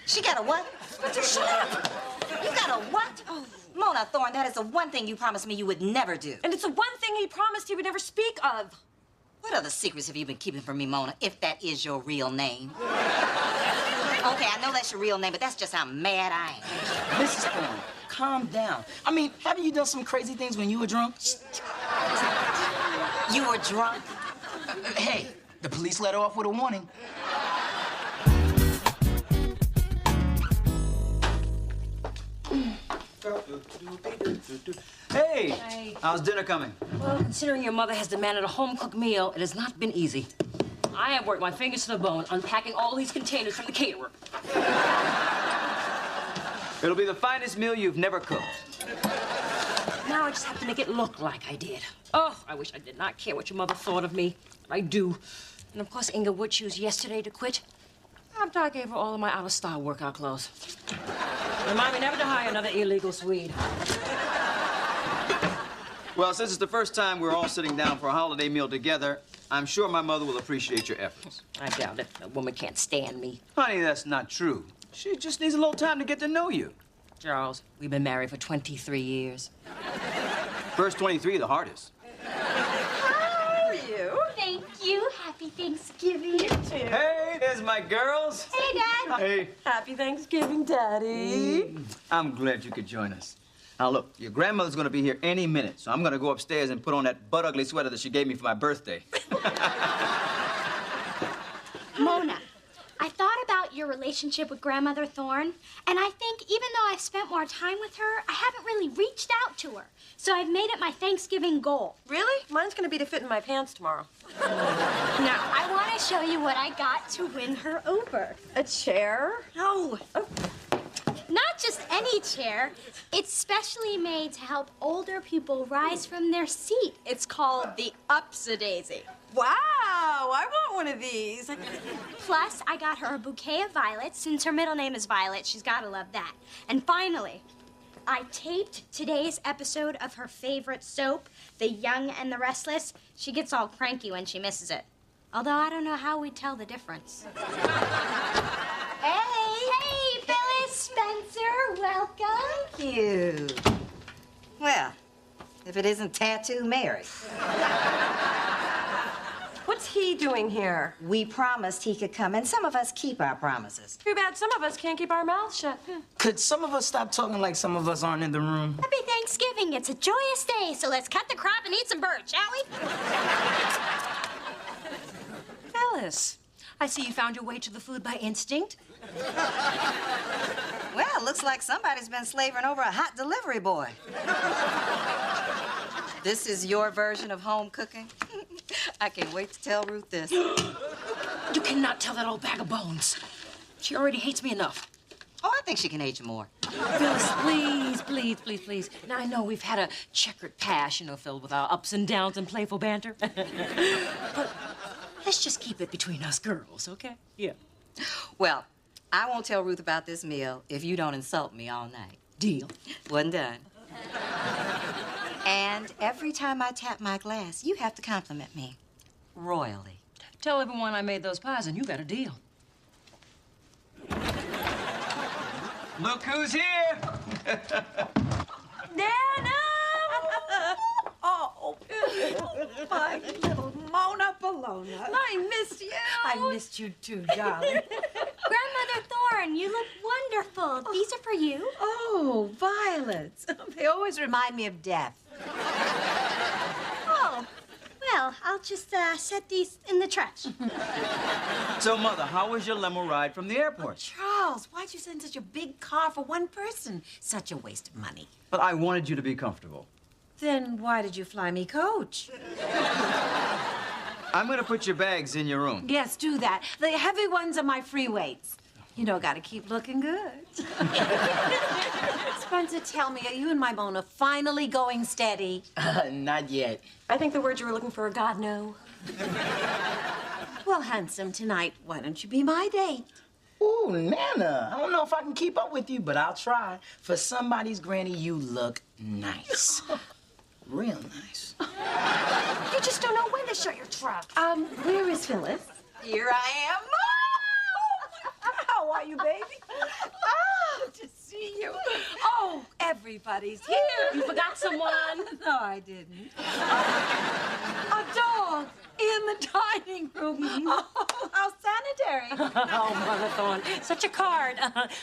She got a what? Shut up. You got a what? Oh, Mona Thorne, that is the one thing you promised me you would never do. And it's the one thing he promised he would never speak of. What other secrets have you been keeping from me, Mona, if that is your real name? Okay, I know that's your real name, but that's just how mad I am. Mrs. Thorne, calm down. I mean, haven't you done some crazy things when you were drunk? You were drunk? Hey, the police let her off with a warning. Hey! How's dinner coming? Well, considering your mother has demanded a home-cooked meal, it has not been easy. I have worked my fingers to the bone unpacking all these containers from the caterer. It'll be the finest meal you've never cooked. Now I just have to make it look like I did. Oh, I wish I did not care what your mother thought of me. But I do. And of course, Inga would choose yesterday to quit. After I gave her all of my out-of-style workout clothes. Remind me never to hire another illegal Swede. Well, since it's the first time we're all sitting down for a holiday meal together, I'm sure my mother will appreciate your efforts. I doubt it. That woman can't stand me. Honey, that's not true. She just needs a little time to get to know you. Charles, we've been married for 23 years. First 23, the hardest. How are you? Thank you. Happy Thanksgiving. Hey, there's my girls. Hey, Dad. Hey. Happy Thanksgiving, Daddy. I'm glad you could join us. Now, look, your grandmother's gonna be here any minute, so I'm gonna go upstairs and put on that butt-ugly sweater that she gave me for my birthday. Mona, I thought about your relationship with Grandmother Thorne, and I think even though I've spent more time with her, I haven't really reached out to her. So I've made it my Thanksgiving goal. Really? Mine's gonna be to fit in my pants tomorrow. Now, I want to show you what I got to win her over. A chair? No. Not just any chair. It's specially made to help older people rise from their seat. It's called the Upsadaisy. Wow, I want one of these. Plus, I got her a bouquet of violets. Since her middle name is Violet, she's got to love that. And finally, I taped today's episode of her favorite soap, The Young and the Restless. She gets all cranky when she misses it. Although I don't know how we'd tell the difference. Hey, Phyllis, Spencer, welcome. Thank you. Well, if it isn't Tattoo Mary. What's he doing here? We promised he could come, and some of us keep our promises. Too bad some of us can't keep our mouths shut. Could some of us stop talking like some of us aren't in the room? Happy Thanksgiving. It's a joyous day, so let's cut the crap and eat some bird, shall we? Phyllis, I see you found your way to the food by instinct. Well, looks like somebody's been slaving over a hot delivery boy. This is your version of home cooking? I can't wait to tell Ruth this. You cannot tell that old bag of bones. She already hates me enough. Oh, I think she can hate you more. Phyllis, please, please, please, please. Now, I know we've had a checkered past, filled with our ups and downs and playful banter. But let's just keep it between us girls, okay? Yeah. Well, I won't tell Ruth about this meal if you don't insult me all night. Deal. One done. And every time I tap my glass, you have to compliment me royally. Tell everyone I made those pies and you got a deal. Look who's here! Nana! Oh, my little Mona Bologna. I missed you. I missed you too, darling. Grandmother Thorne, you look wonderful. These are for you. Oh, violets. They always remind me of death. Oh, well, I'll just set these in the trash. So, Mother, how was your limo ride from the airport? Charles, why'd you send such a big car for one person? Such a waste of money. But I wanted you to be comfortable. Then why did you fly me coach? I'm gonna put your bags in your room. Yes, do that. The heavy ones are my free weights. You know, gotta keep looking good. Spencer, tell me, are you and my Mona finally going steady? Not yet. I think the word you were looking for, God, no. Well, handsome, tonight, why don't you be my date? Ooh, Nana, I don't know if I can keep up with you, but I'll try. For somebody's granny, you look nice. Real nice. You just don't know when to shut your trap. Where is Phyllis? Here I am. How are you, baby? Oh, to see you. Oh, everybody's here. You forgot someone. No, I didn't. A dog in the dining room. Oh, how sanitary. Oh, Mother Thorne, such a card.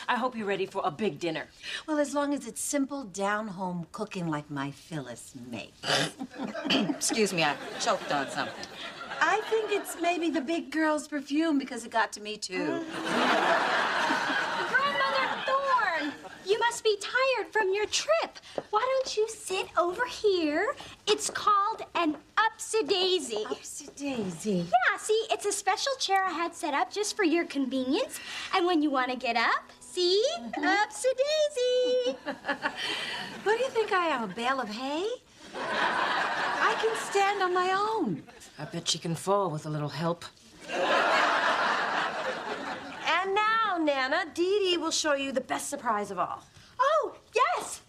I hope you're ready for a big dinner. Well, as long as it's simple, down-home cooking like my Phyllis makes. Excuse me, I choked on something. I think it's maybe the big girl's perfume because it got to me, too. Grandmother Thorne, you must be tired from your trip. Why don't you sit over here? It's called an upsy-daisy. Upsy-daisy. Yeah, see, it's a special chair I had set up just for your convenience. And when you want to get up, see? Upsy-daisy. What do you think I am, a bale of hay? I can stand on my own. I bet she can fall with a little help. And now, Nana, Dee Dee will show you the best surprise of all. Oh, yes.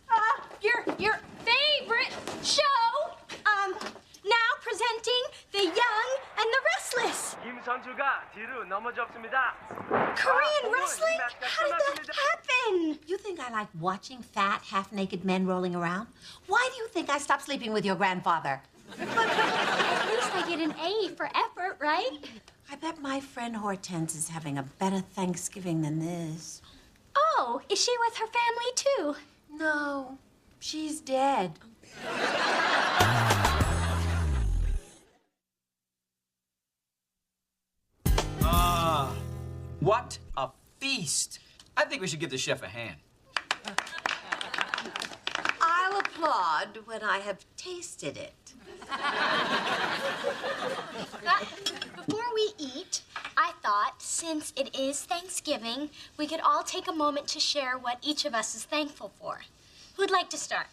Your favorite show. Now presenting The Young and the Restless. 김 선수가 뒤로 넘어졌습니다. Korean wrestling? How did that happen? You think I like watching fat, half-naked men rolling around? Why do you think I stopped sleeping with your grandfather? But at least I get an A for effort, right? I bet my friend Hortense is having a better Thanksgiving than this. Oh, is she with her family too? No, she's dead. What a feast! I think we should give the chef a hand. I'll applaud when I have tasted it. Before we eat, I thought, since it is Thanksgiving, we could all take a moment to share what each of us is thankful for. Who'd like to start?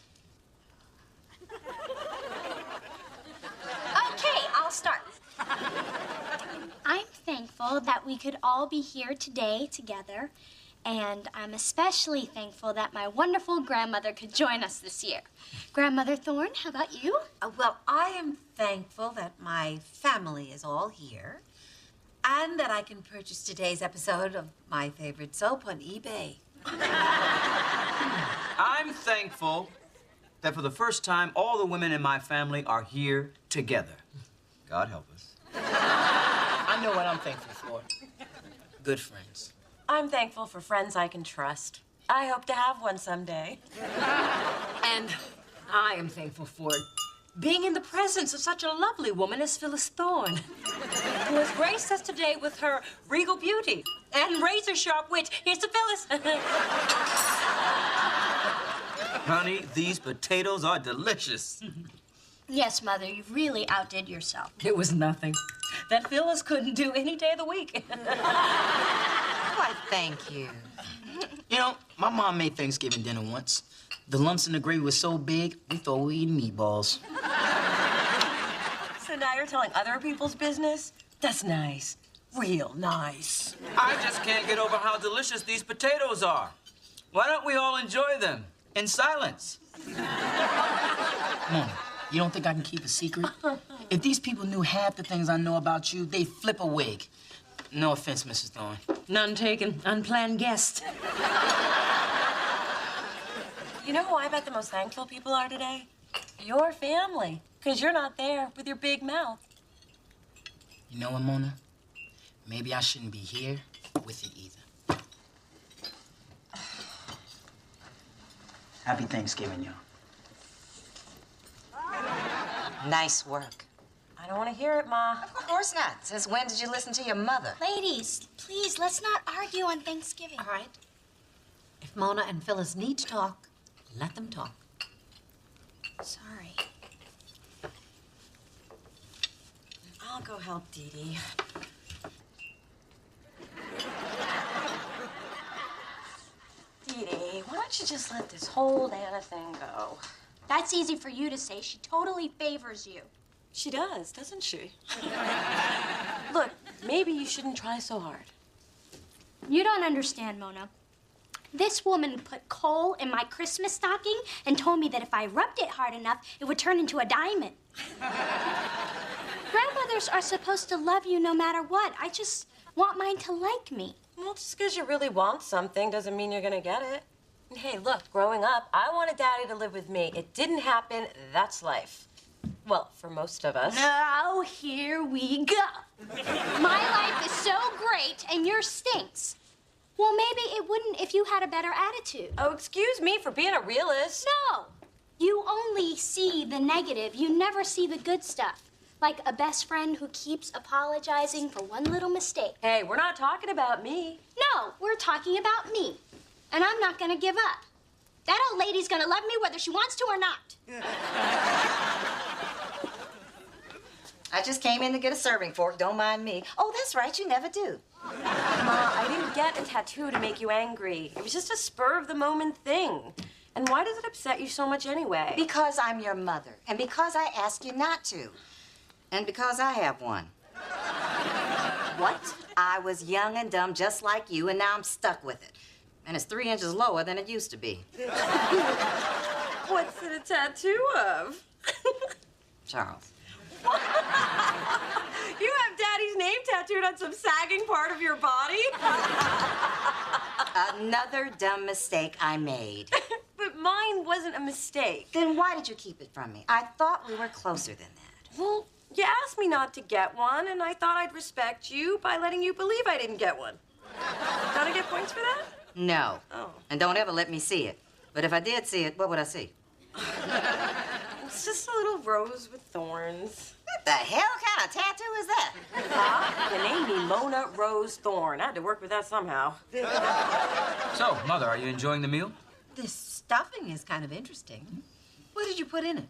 Okay, I'll start. I'm thankful that we could all be here today together, and I'm especially thankful that my wonderful grandmother could join us this year. Grandmother Thorne, how about you? Well, I am thankful that my family is all here and that I can purchase today's episode of my favorite soap on eBay. I'm thankful that for the first time, all the women in my family are here together. God help us. I know what I'm thankful for. Good friends. I'm thankful for friends I can trust. I hope to have one someday. And I am thankful for being in the presence of such a lovely woman as Phyllis Thorne, who has graced us today with her regal beauty and razor-sharp wit. Here's to Phyllis. Honey, these potatoes are delicious. Yes, Mother, you really outdid yourself. It was nothing that Phyllis couldn't do any day of the week. Why, thank you. You know, my mom made Thanksgiving dinner once. The lumps in the gravy were so big, we thought we were eating meatballs. So now you're telling other people's business? That's nice. Real nice. I just can't get over how delicious these potatoes are. Why don't we all enjoy them in silence? Mom, you don't think I can keep a secret? If these people knew half the things I know about you, they'd flip a wig. No offense, Mrs. Thorne. None taken. Unplanned guest. You know who I bet the most thankful people are today? Your family. Because you're not there with your big mouth. You know what, Mona? Maybe I shouldn't be here with you either. Happy Thanksgiving, y'all. Nice work. I don't want to hear it, Ma. Of course not. Since when did you listen to your mother? Ladies, please, let's not argue on Thanksgiving. All right. If Mona and Phyllis need to talk, let them talk. Sorry. I'll go help Dee Dee. Dee Dee, why don't you just let this whole Anna thing go? That's easy for you to say. She totally favors you. She does, doesn't she? Look, maybe you shouldn't try so hard. You don't understand, Mona. This woman put coal in my Christmas stocking and told me that if I rubbed it hard enough, it would turn into a diamond. Grandmothers are supposed to love you no matter what. I just want mine to like me. Well, just because you really want something doesn't mean you're gonna get it. And hey, look, growing up, I wanted Daddy to live with me. It didn't happen. That's life. Well, for most of us. Now, here we go. My life is so great and yours stinks. Well, maybe it wouldn't if you had a better attitude. Oh, excuse me for being a realist. No. You only see the negative. You never see the good stuff. Like a best friend who keeps apologizing for one little mistake. Hey, we're not talking about me. No, we're talking about me. And I'm not gonna give up. That old lady's gonna love me whether she wants to or not. I just came in to get a serving fork. Don't mind me. Oh, that's right. You never do. Ma, I didn't get a tattoo to make you angry. It was just a spur-of-the-moment thing. And why does it upset you so much anyway? Because I'm your mother. And because I ask you not to. And because I have one. What? I was young and dumb just like you, and now I'm stuck with it. And it's 3 inches lower than it used to be. What's it a tattoo of? Charles. You have Daddy's name tattooed on some sagging part of your body? Another dumb mistake I made. But mine wasn't a mistake. Then why did you keep it from me? I thought we were closer than that. Well, you asked me not to get one, and I thought I'd respect you by letting you believe I didn't get one. Don't I get points for that? No. Oh. And don't ever let me see it. But if I did see it, what would I see? It's just a little rose with thorns. What the hell kind of tattoo is that? You named me Mona Rose Thorne. I had to work with that somehow. So, Mother, are you enjoying the meal? This stuffing is kind of interesting. What did you put in it?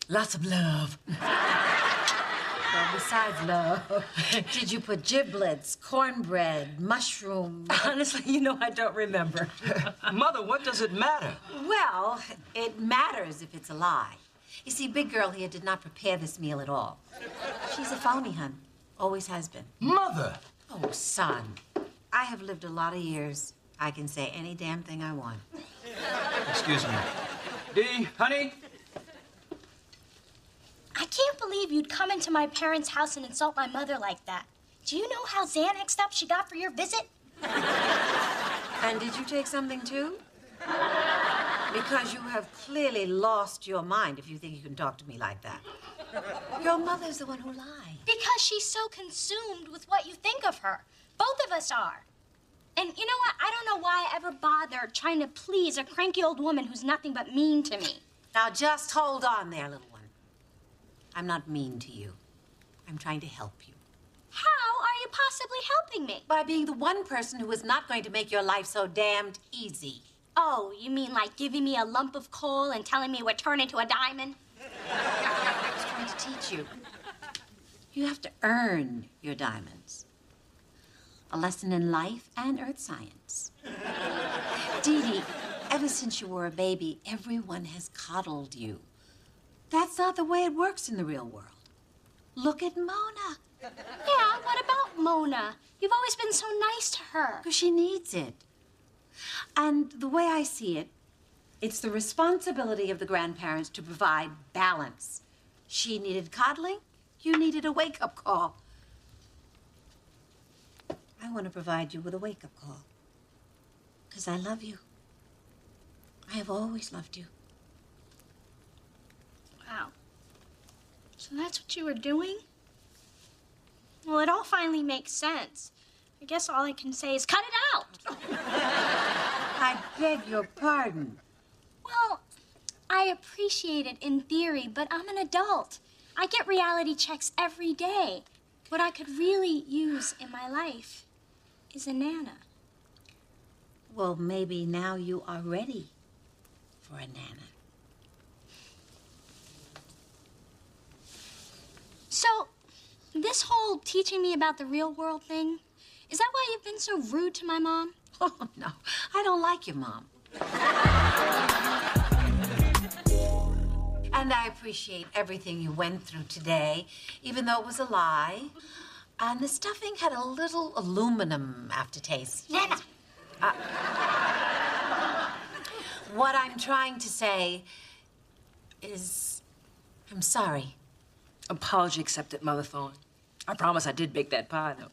Lots of love. Well, besides love, did you put giblets, cornbread, mushroom? Honestly, you know, I don't remember. Mother, what does it matter? Well, it matters if it's a lie. You see, Big Girl here did not prepare this meal at all. She's a phony, hun. Always has been. Mother! Oh, son. I have lived a lot of years. I can say any damn thing I want. Excuse me. Dee, honey? I can't believe you'd come into my parents' house and insult my mother like that. Do you know how Xanaxed up she got for your visit? And did you take something too? Because you have clearly lost your mind if you think you can talk to me like that. Your mother's the one who lied. Because she's so consumed with what you think of her. Both of us are. And you know what? I don't know why I ever bothered trying to please a cranky old woman who's nothing but mean to me. Now just hold on there, little one. I'm not mean to you. I'm trying to help you. How are you possibly helping me? By being the one person who is not going to make your life so damned easy. Oh, you mean like giving me a lump of coal and telling me it would turn into a diamond? I was trying to teach you. You have to earn your diamonds. A lesson in life and earth science. Dee Dee, ever since you were a baby, everyone has coddled you. That's not the way it works in the real world. Look at Mona. Yeah, what about Mona? You've always been so nice to her. Because she needs it. And the way I see it, it's the responsibility of the grandparents to provide balance. She needed coddling, you needed a wake-up call. I want to provide you with a wake-up call. Because I love you. I have always loved you. Wow. So that's what you were doing? Well, it all finally makes sense. I guess all I can say is cut it out. I beg your pardon. Well, I I appreciate it in theory, but I'm an adult. I get reality checks every day. What I could really use in my life is a Nana. Well, maybe now you are ready for a Nana. So, this whole teaching me about the real world thing, is that why you've been so rude to my mom? Oh, no, I don't like your mom. And I appreciate everything you went through today, even though it was a lie. And the stuffing had a little aluminum aftertaste. Nana! What I'm trying to say is, I'm sorry. Apology accepted, Mother Thorne. I promise I did bake that pie, though.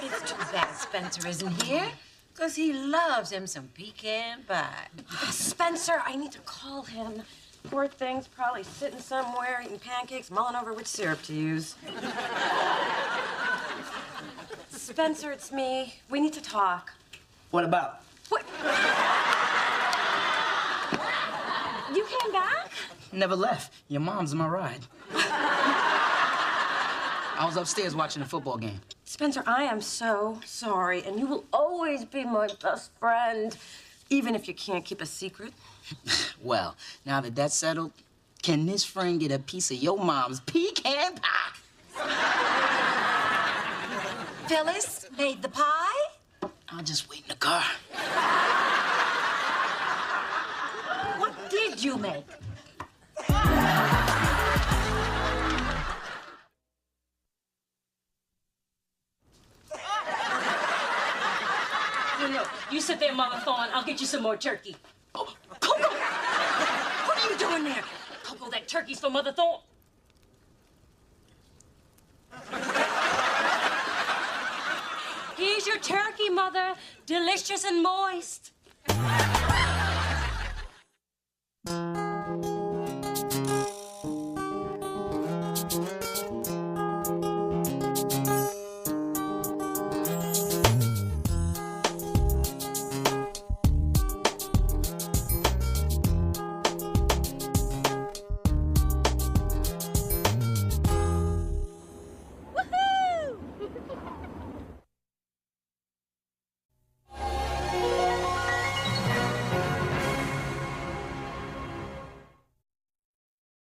It's too bad Spencer isn't here, because he loves him some pecan pie. Spencer, I need to call him. Poor thing's probably sitting somewhere eating pancakes, mulling over which syrup to use. Spencer, it's me. We need to talk. What about? What? You came back? Never left. Your mom's my ride. I was upstairs watching a football game. Spencer, I am so sorry, and you will always be my best friend, even if you can't keep a secret. Well, now that that's settled, can this friend get a piece of your mom's pecan pie? Phyllis made the pie? I'll just wait in the car. What did you make? No, you sit there, Mother Thorne. I'll get you some more turkey. Oh, Coco! What are you doing there? Coco, that turkey's for Mother Thorne. Here's your turkey, Mother. Delicious and moist.